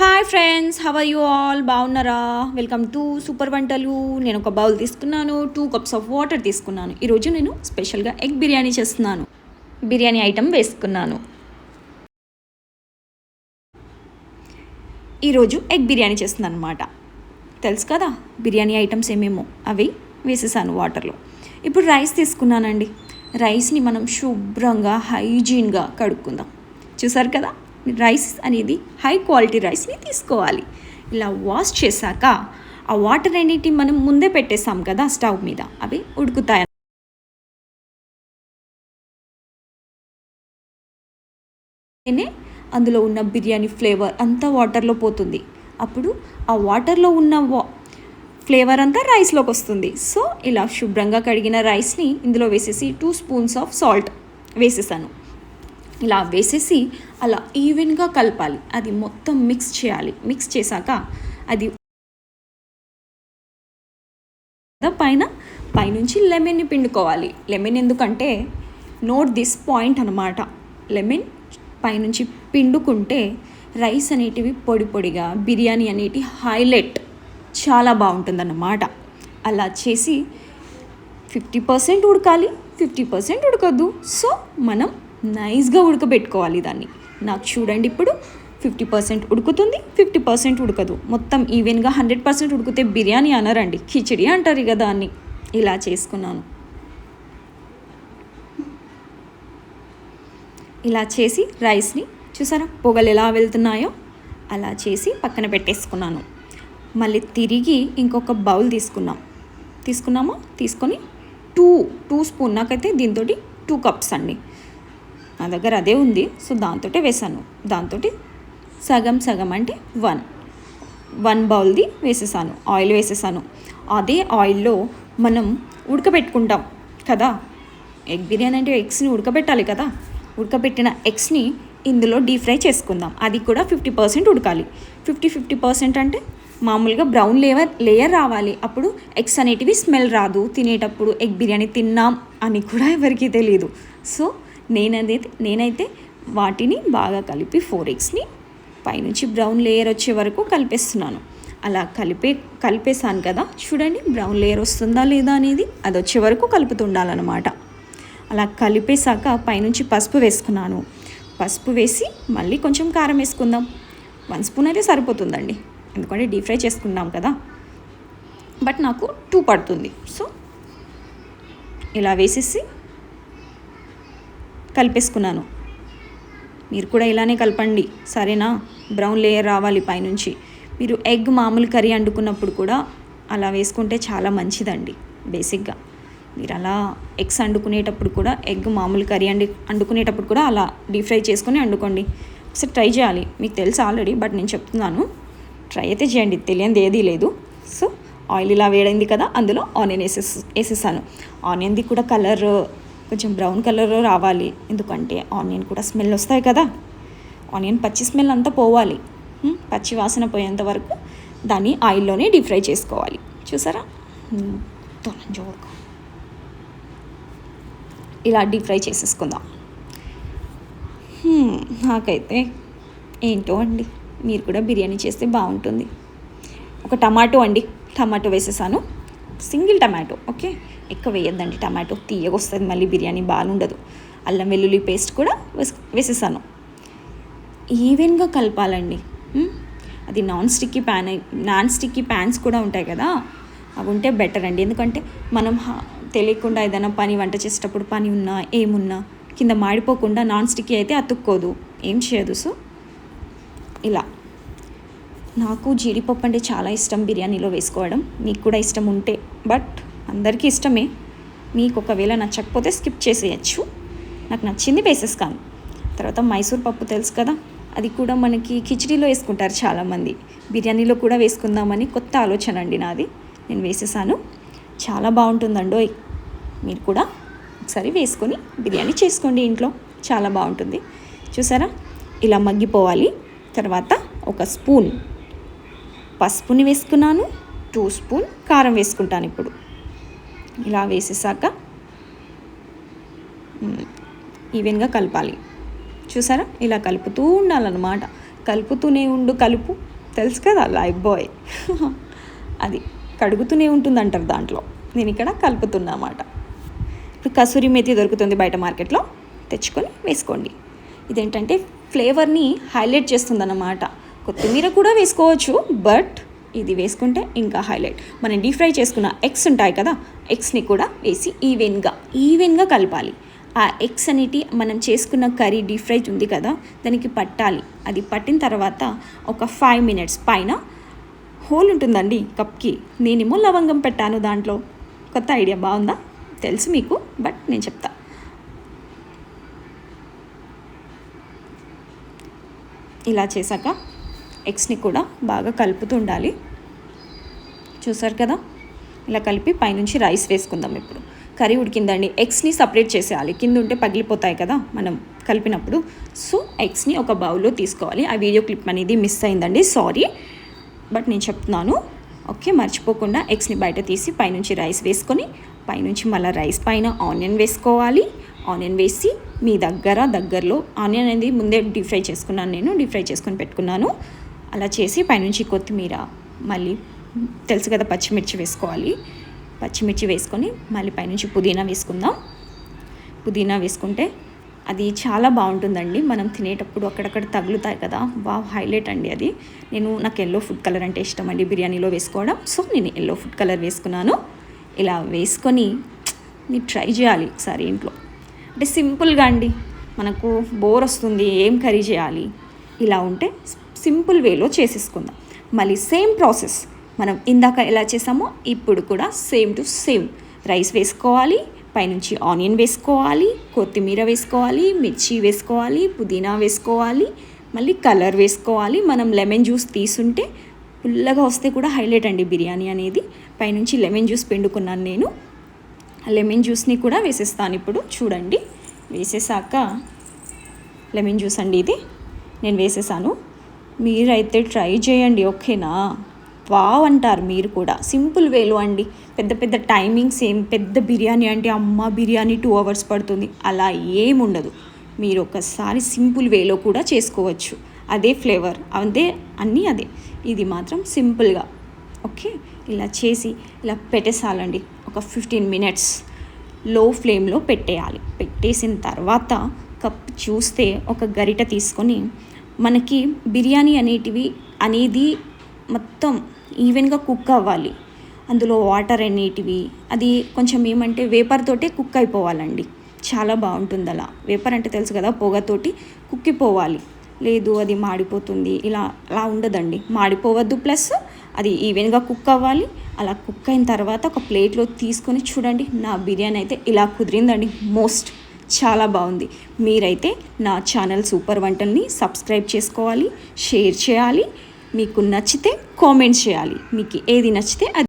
Hi friends, how are you all? బాగున్నారా? Welcome to super వంటలు. నేను ఒక బౌల్ తీసుకున్నాను, 2 కప్స్ ఆఫ్ వాటర్ తీసుకున్నాను. ఈరోజు నేను స్పెషల్గా ఎగ్ బిర్యానీ చేస్తున్నాను. బిర్యానీ ఐటమ్ వేసుకున్నాను. ఈరోజు ఎగ్ బిర్యానీ చేస్తున్నాను అనమాట. తెలుసు కదా బిర్యానీ ఐటమ్స్ ఏమేమో, అవి వేసేసాను వాటర్లో. ఇప్పుడు రైస్ తీసుకున్నానండి. రైస్ని మనం శుభ్రంగా హైజీన్గా కడుక్కుందాం. చూసారు కదా, రైస్ అనేది హై క్వాలిటీ రైస్ని తీసుకోవాలి. ఇలా వాష్ చేశాక ఆ వాటర్ అనేటి మనం ముందే పెట్టేస్తాం కదా స్టవ్ మీద, అవి ఉడుకుతాయి. అందులో ఉన్న బిర్యానీ ఫ్లేవర్ అంతా వాటర్లో పోతుంది. అప్పుడు ఆ వాటర్లో ఉన్న ఫ్లేవర్ అంతా రైస్లోకి వస్తుంది. సో ఇలా శుభ్రంగా కడిగిన రైస్ని ఇందులో వేసేసి 2 స్పూన్స్ ఆఫ్ సాల్ట్ వేసేసాను. ఇలా వేసేసి అలా ఈవెన్గా కలపాలి. అది మొత్తం మిక్స్ చేయాలి. మిక్స్ చేశాక అది పైనుంచి లెమన్ని పిండుకోవాలి. లెమన్ ఎందుకంటే నోట్ దిస్ పాయింట్ అనమాట. లెమన్ పైనుంచి పిండుకుంటే రైస్ అనేటివి పొడి పొడిగా, బిర్యానీ అనేటి హైలైట్ చాలా బాగుంటుందన్నమాట. అలా చేసి 50% ఉడకాలి, 50% ఉడకద్దు. సో మనం నైస్గా ఉడకబెట్టుకోవాలి దాన్ని. నాకు చూడండి, ఇప్పుడు 50% ఉడుకుతుంది, 50% ఉడకదు. మొత్తం ఈవెన్గా 100% ఉడికితే బిర్యానీ అనరండి, కిచిడి అంటారు కదా దాన్ని. ఇలా చేసుకున్నాను. ఇలా చేసి రైస్ని చూసారా పొగలు ఎలా వెళ్తున్నాయో అలా చేసి పక్కన పెట్టేసుకున్నాను. మళ్ళీ తిరిగి ఇంకొక బౌల్ తీసుకొని 2 స్పూన్, నాకైతే దీంతో 2 కప్స్ అండి, నా దగ్గర అదే ఉంది. సో దాంతో వేసాను. దాంతో సగం అంటే 1 బౌల్ది వేసేసాను. ఆయిల్ వేసేసాను. అదే ఆయిల్లో మనం ఉడకబెట్టుకుంటాం కదా ఎగ్ బిర్యానీ అంటే, ఎగ్స్ని ఉడకబెట్టాలి కదా. ఉడకబెట్టిన ఎగ్స్ని ఇందులో డీప్ ఫ్రై చేసుకుందాం. అది కూడా 50% ఉడకాలి. 50% అంటే మామూలుగా బ్రౌన్ లేయర్ రావాలి. అప్పుడు ఎగ్స్ అనేటివి స్మెల్ రాదు. తినేటప్పుడు ఎగ్ బిర్యానీ తిన్నాం అని కూడా ఎవరికీ తెలియదు. సో నేనైతే వాటిని బాగా కలిపి 4 ఎగ్స్ని పైనుంచి బ్రౌన్ లేయర్ వచ్చే వరకు కలిపేస్తున్నాను. అలా కలిపేసాను కదా, చూడండి బ్రౌన్ లేయర్ వస్తుందా లేదా అనేది, అది వచ్చే వరకు కలుపుతుండాలన్నమాట. అలా కలిపేశాక పైనుంచి పసుపు వేసుకున్నాను. పసుపు వేసి మళ్ళీ కొంచెం కారం వేసుకుందాం. 1 స్పూన్ అయితే సరిపోతుందండి, ఎందుకంటే డీప్ ఫ్రై చేసుకున్నాం కదా. బట్ నాకు 2 పడుతుంది. సో ఇలా వేసేసి కలిపేసుకున్నాను. మీరు కూడా ఇలానే కలపండి, సరేనా? బ్రౌన్ లేయర్ రావాలి పైనుంచి. మీరు ఎగ్ మామూలు కర్రీ వండుకున్నప్పుడు కూడా అలా వేసుకుంటే చాలా మంచిదండి. బేసిక్గా మీరు అలా ఎగ్స్ వండుకునేటప్పుడు కూడా, ఎగ్ మామూలు కర్రీ వండుకునేటప్పుడు కూడా అలా డీప్ ఫ్రై చేసుకొని వండుకోండి. ఒకసారి ట్రై చేయాలి. మీకు తెలుసు ఆల్రెడీ, బట్ నేను చెప్తున్నాను, ట్రై అయితే చేయండి, తెలియనిది ఏదీ లేదు. సో ఆయిల్ ఇలా వేడైంది కదా, అందులో ఆనియన్ వేసేసాను. ఆనియన్ది కూడా కలర్ కొంచెం బ్రౌన్ కలర్ రావాలి, ఎందుకంటే ఆనియన్ కూడా స్మెల్ వస్తాయి కదా. ఆనియన్ పచ్చి స్మెల్ అంతా పోవాలి. పచ్చి వాసన పోయేంత వరకు దాన్ని ఆయిల్లోనే డీప్ ఫ్రై చేసుకోవాలి. చూసారా, ఇలా డీప్ ఫ్రై చేసేసుకుందాం. నాకైతే ఏంటో అండి, మీరు కూడా బిర్యానీ చేస్తే బాగుంటుంది. ఒక టమాటో వేసేసాను. సింగిల్ టమాటో, ఓకే, ఎక్కువ వేయద్దండి. టమాటో తీయగా వస్తుంది, మళ్ళీ బిర్యానీ బాగుండదు. అల్లం వెల్లుల్లి పేస్ట్ కూడా వేసేసాను. ఈవెన్గా కలపాలండి. అది నాన్ స్టిక్కీ ప్యాన్స్ కూడా ఉంటాయి కదా, అవి ఉంటే బెటర్ అండి. ఎందుకంటే మనం తెలియకుండా ఏదైనా వంట చేసేటప్పుడు పని ఉన్నా ఏమున్నా కింద మాడిపోకుండా, నాన్ స్టిక్కీ అయితే అతుక్కోదు, ఏం చేయదు. సో ఇలా, నాకు జీడిపప్పు అంటే చాలా ఇష్టం బిర్యానీలో వేసుకోవడం. మీకు కూడా ఇష్టం ఉంటే, బట్ అందరికీ ఇష్టమే. మీకు ఒకవేళ నచ్చకపోతే స్కిప్ చేసేయచ్చు. నాకు నచ్చింది వేసేస్తాను. తర్వాత మైసూర్ పప్పు తెలుసు కదా, అది కూడా మనకి కిచిడీలో వేసుకుంటారు చాలామంది. బిర్యానీలో కూడా వేసుకుందామని కొత్త ఆలోచన అండి నాది. నేను వేసేసాను. చాలా బాగుంటుందండోయ్. మీరు కూడా ఒకసారి వేసుకొని బిర్యానీ చేసుకోండి ఇంట్లో, చాలా బాగుంటుంది. చూసారా, ఇలా మగ్గిపోవాలి. తర్వాత ఒక స్పూన్ పసుపుని వేసుకున్నాను, 2 స్పూన్ కారం వేసుకుంటాను. ఇప్పుడు ఇలా వేసేసాక ఈవెన్గా కలపాలి. చూసారా, ఇలా కలుపుతూ ఉండాలన్నమాట. కలుపుతూనే కలుపు. తెలుసు కదా లైఫ్ బాయ్ అది కడుగుతూనే ఉంటుందంటారు దాంట్లో. నేను ఇక్కడ కలుపుతున్నా అన్నమాట. ఇప్పుడు కసూరి మేతి దొరుకుతుంది బయట మార్కెట్లో, తెచ్చుకొని వేసుకోండి. ఇదేంటంటే ఫ్లేవర్ని హైలైట్ చేస్తుందన్నమాట. కొత్తిమీర కూడా వేసుకోవచ్చు, బట్ ఇది వేసుకుంటే ఇంకా హైలైట్. మనం డీప్ ఫ్రై చేసుకున్న ఎగ్స్ ఉంటాయి కదా, ఎగ్స్ని కూడా వేసి ఈవెన్గా కలపాలి. ఆ ఎగ్స్ అనేటి మనం చేసుకున్న కర్రీ డీప్ ఫ్రై ఉంది కదా, దానికి పట్టాలి. అది పట్టిన తర్వాత ఒక 5 minutes పైన హోల్ ఉంటుందండి కప్కి. నేనేమో లవంగం పెట్టాను దాంట్లో. కొత్త ఐడియా బాగుందా? తెలుసు మీకు, బట్ నేను చెప్తా. ఇలా చేశాక ఎగ్స్ని కూడా బాగా కలుపుతూ ఉండాలి. చూసారు కదా, ఇలా కలిపి పైనుంచి రైస్ వేసుకుందాం. ఇప్పుడు కర్రీ ఉడికిందండి. ఎగ్స్ని సపరేట్ చేసేయాలి, కింద ఉంటే పగిలిపోతాయి కదా మనం కలిపినప్పుడు. సో ఎగ్స్ని ఒక బౌల్లో తీసుకోవాలి. ఆ వీడియో క్లిప్ అనేది మిస్ అయిందండి, సారీ, బట్ నేను చెప్తున్నాను. ఓకే, మర్చిపోకుండా ఎగ్స్ని బయట తీసి పైనుంచి రైస్ వేసుకొని, పైనుంచి మళ్ళీ రైస్ పైన ఆనియన్ వేసుకోవాలి. ఆనియన్ వేసి మీ దగ్గరలో ఆనియన్ అనేది ముందే డీప్ ఫ్రై చేసుకున్నాను, నేను డీప్ ఫ్రై చేసుకొని పెట్టుకున్నాను. అలా చేసి పైనుంచి కొత్తిమీర, మళ్ళీ తెలుసు కదా పచ్చిమిర్చి వేసుకోవాలి. పచ్చిమిర్చి వేసుకొని మళ్ళీ పైనుంచి పుదీనా వేసుకుందాం. పుదీనా వేసుకుంటే అది చాలా బాగుంటుందండి. మనం తినేటప్పుడు అక్కడక్కడ తగులుతాయి కదా, హైలైట్ అండి అది. నాకు ఎల్లో ఫుడ్ కలర్ అంటే ఇష్టం అండి బిర్యానీలో వేసుకోవడం. సో నేను ఎల్లో ఫుడ్ కలర్ వేసుకున్నాను. ఇలా వేసుకొని మీరు ట్రై చేయాలి ఒకసారి ఇంట్లో. అంటే సింపుల్గా అండి, మనకు బోర్ వస్తుంది, ఏం కర్రీ చేయాలి, ఇలా ఉంటే సింపుల్ వేలో చేసేసుకుందాం. మళ్ళీ సేమ్ ప్రాసెస్ మనం ఇందాక ఎలా చేసామో ఇప్పుడు కూడా సేమ్ టు సేమ్. రైస్ వేసుకోవాలి, పైనుంచి ఆనియన్ వేసుకోవాలి, కొత్తిమీర వేసుకోవాలి, మిర్చి వేసుకోవాలి, పుదీనా వేసుకోవాలి, మళ్ళీ కలర్ వేసుకోవాలి. మనం లెమన్ జ్యూస్ తీసుంటే పుల్లగా వస్తే కూడా హైలైట్ అండి బిర్యానీ అనేది. పైనుంచి లెమన్ జ్యూస్ పిండుకున్నాను నేను. లెమన్ జ్యూస్ని కూడా వేసేస్తాను ఇప్పుడు. చూడండి, వేసేసాక లెమన్ జ్యూస్ అండి ఇది నేను వేసేసాను. మీరైతే ట్రై చేయండి, ఓకేనా? వావ్ అంటారు మీరు కూడా. సింపుల్ వేలో అండి. పెద్ద టైమింగ్స్ పెద్ద బిర్యానీ అంటే అమ్మ బిర్యానీ 2 hours పడుతుంది అలా ఏముండదు. మీరు ఒకసారి సింపుల్ వేలో కూడా చేసుకోవచ్చు. అదే ఫ్లేవర్, అదే అన్నీ అదే. ఇది మాత్రం సింపుల్గా ఓకే. ఇలా చేసి ఇలా పెట్టేసాలండి. ఒక 15 minutes లో ఫ్లేమ్లో పెట్టేయాలి. పెట్టేసిన తర్వాత కప్ చూస్తే ఒక గరిట తీసుకొని, మనకి బిర్యానీ అనేది మొత్తం ఈవెన్గా కుక్ అవ్వాలి. అందులో వాటర్ అనేటివి అది కొంచెం ఏమంటే వేపర్ తోటే కుక్ అయిపోవాలండి. చాలా బాగుంటుంది అలా. వేపర్ అంటే తెలుసు కదా, పొగతోటి కుక్కిపోవాలి. లేదు అది మాడిపోతుంది, అలా ఉండదండి. మాడిపోవద్దు, ప్లస్ అది ఈవెన్గా కుక్ అవ్వాలి. అలా కుక్ అయిన తర్వాత ఒక ప్లేట్లో తీసుకొని చూడండి. నా బిర్యానీ అయితే ఇలా కుదిరిందండి. చాలా బాగుంది. మీరైతే నా ఛానల్ సూపర్ వంటల్ని సబ్స్క్రైబ్ చేసుకోవాలి, షేర్ చేయాలి. మీకు నచ్చితే కామెంట్స్ చేయాలి. మీకు ఏది నచ్చితే అది